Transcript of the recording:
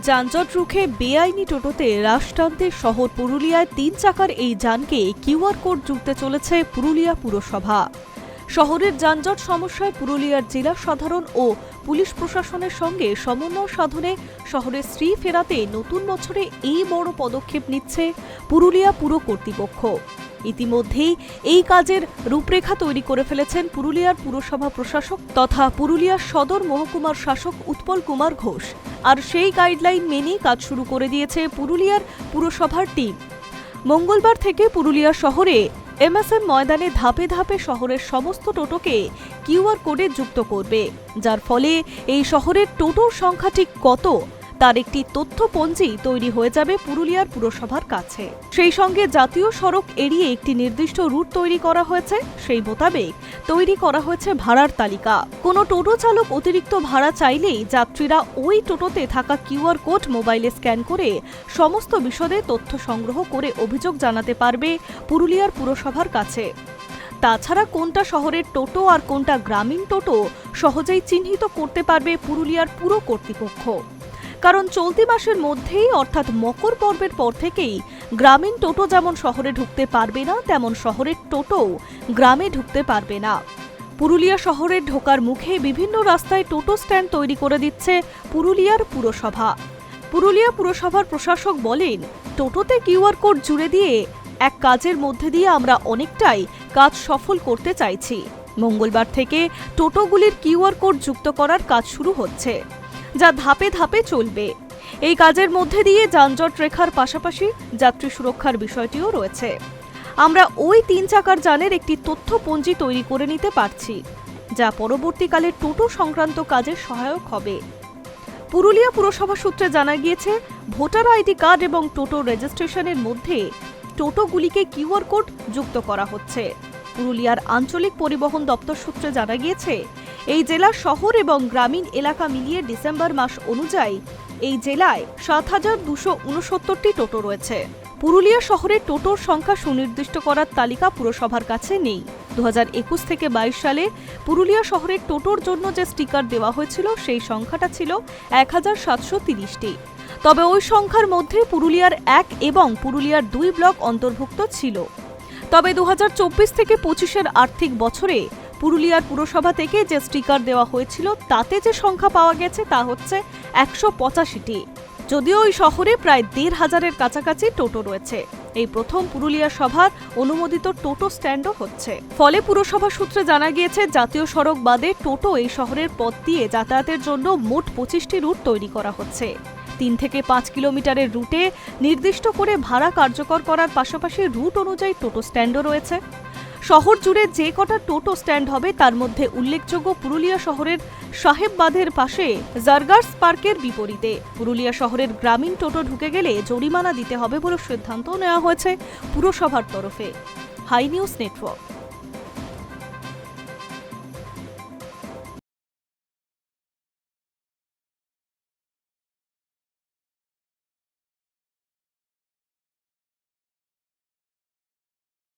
যানজট রুখে বেআইনি টোটোতে রাশ টানতে শহর পুরুলিয়ায় ৩ চাকার এই যানকে কিউআর কোড জুড়তে চলেছে পুরুলিয়া পুরসভা। শহরের যানজট সমস্যায় পুরুলিয়ার জেলা সাধারণ ও পুলিশ প্রশাসনের সঙ্গে সমন্বয় সাধনে শহরের শ্রী ফেরাতে নতুন বছরে এই বড় পদক্ষেপ নিচ্ছে পুরুলিয়া পুর কর্তৃপক্ষ। ইতিমধ্যেই এই কাজের রূপরেখা তৈরি করে ফেলেছেন পুরুলিয়ার পুরসভা প্রশাসক তথা পুরুলিয়ার সদর মহকুমার শাসক উৎপল কুমার ঘোষ। আর সেই গাইডলাইন মেনেই কাজ শুরু করে দিয়েছে পুরুলিয়ার পুরসভার টিম। মঙ্গলবার থেকে পুরুলিয়া শহরে এমএসএম ময়দানে ধাপে ধাপে শহরের সমস্ত টোটোকে কিউআর কোডে যুক্ত করবে, যার ফলে এই শহরের টোটোর সংখ্যা ঠিক কত তার একটি তথ্যপঞ্জি তৈরি হয়ে যাবে পুরুলিয়ার পুরসভার কাছে। সেই সঙ্গে জাতীয় সড়ক এড়িয়ে একটি নির্দিষ্ট রুট তৈরি করা হয়েছে, সেই মোতাবেক তৈরি করা হয়েছে ভাড়ার তালিকা। কোনো টোটো চালক অতিরিক্ত ভাড়া চাইলেই যাত্রীরা ওই টোটোতে থাকা কিউআর কোড মোবাইলে স্ক্যান করে সমস্ত বিশদে তথ্য সংগ্রহ করে অভিযোগ জানাতে পারবে পুরুলিয়ার পুরসভার কাছে। তাছাড়া কোনটা শহরের টোটো আর কোনটা গ্রামীণ টোটো সহজেই চিহ্নিত করতে পারবে পুরুলিয়ার পুর কর্তৃপক্ষ। কারণ চলতি মাসের মধ্যেই অর্থাৎ মকর পর্বের পর থেকেই গ্রামীণ টোটো যেমন শহরে ঢুকতে পারবে না, তেমন শহরের টোটোও গ্রামে ঢুকতে পারবে না। পুরুলিয়া শহরের ঢোকার মুখে বিভিন্ন রাস্তায় টোটো স্ট্যান্ড তৈরি করে দিচ্ছে পুরুলিয়ার পুরসভা। পুরুলিয়া পুরসভার প্রশাসক বলেন, টোটোতে কিউআর কোড জুড়ে দিয়ে এক কাজের মধ্যে দিয়ে আমরা অনেকটাই কাজ সফল করতে চাইছি। মঙ্গলবার থেকে টোটোগুলির কিউআর কোড যুক্ত করার কাজ শুরু হচ্ছে, যা ধাপে ধাপে চলবে। এই কাজের মধ্যে দিয়ে যানজট রেখার পাশাপাশি যাত্রী সুরক্ষার বিষয়টিও রয়েছে। আমরা ওই ৩ চাকার যানের একটি তথ্যপঞ্জি তৈরি করে নিতে পারছি, যা পরবর্তীকালে টোটো সংক্রান্ত কাজে সহায়ক হবে। পুরুলিয়া পুরসভা সূত্রে জানা গিয়েছে, ভোটার আইডি কার্ড এবং টোটো রেজিস্ট্রেশনের মধ্যে টোটোগুলিকে কিউআর কোড যুক্ত করা হচ্ছে। পুরুলিয়ার আঞ্চলিক পরিবহন দপ্তর সূত্রে জানা গিয়েছে, এই জেলার শহর এবং গ্রামীণ এলাকা মিলিয়ে ডিসেম্বর মাস অনুযায়ী এই জেলায় ৭,২৬৯টি টোটো রয়েছে। পুরুলিয়া শহরে টোটোর সংখ্যা সুনির্দিষ্ট করার তালিকা পুরসভার কাছে নেই। ২০২১ থেকে ২২ সালে পুরুলিয়া শহরের টোটোর জন্য যে স্টিকার দেওয়া হয়েছিল সেই সংখ্যাটা ছিল ১,৭৩০টি। তবে ওই সংখ্যার মধ্যে পুরুলিয়ার ১ এবং পুরুলিয়ার ২ ব্লক অন্তর্ভুক্ত ছিল। তবে ২০২৪ থেকে ২৫-এর আর্থিক বছরে পুরুলিয়ার পুরসভা থেকে যে স্টিকার দেওয়া হয়েছিল তাতে যে সংখ্যা পাওয়া গেছে তা হচ্ছে ১৮৫টি। যদিও ওই শহরে প্রায় ১,৫০০-এর কাছাকাছি টোটো রয়েছে। এই প্রথম পুরুলিয়া সভার অনুমোদিত টোটো স্ট্যান্ডও হচ্ছে। ফলে পুরসভা সূত্রে জানা গিয়েছে, জাতীয় সড়ক বাদে টোটো এই শহরের পথ দিয়ে যাতায়াতের জন্য মোট ২৫টি রুট তৈরি করা হচ্ছে। ৩ থেকে ৫ কিলোমিটারের রুটে নির্দিষ্ট করে ভাড়া কার্যকর করার পাশাপাশি রুট অনুযায়ী টোটো স্ট্যান্ডও রয়েছে। শহর জুড়ে যে কটা টোটো স্ট্যান্ড হবে তার মধ্যে উল্লেখযোগ্য পুরুলিয়া শহরের সাহেববাঁধের পাশে জার্গার্স পার্কের বিপরীতে। পুরুলিয়া শহরের গ্রামীণ টোটো ঢুকে গেলে জরিমানা দিতে হবে বলে সিদ্ধান্ত নেওয়া হয়েছে পুরসভার তরফে। Hi News network.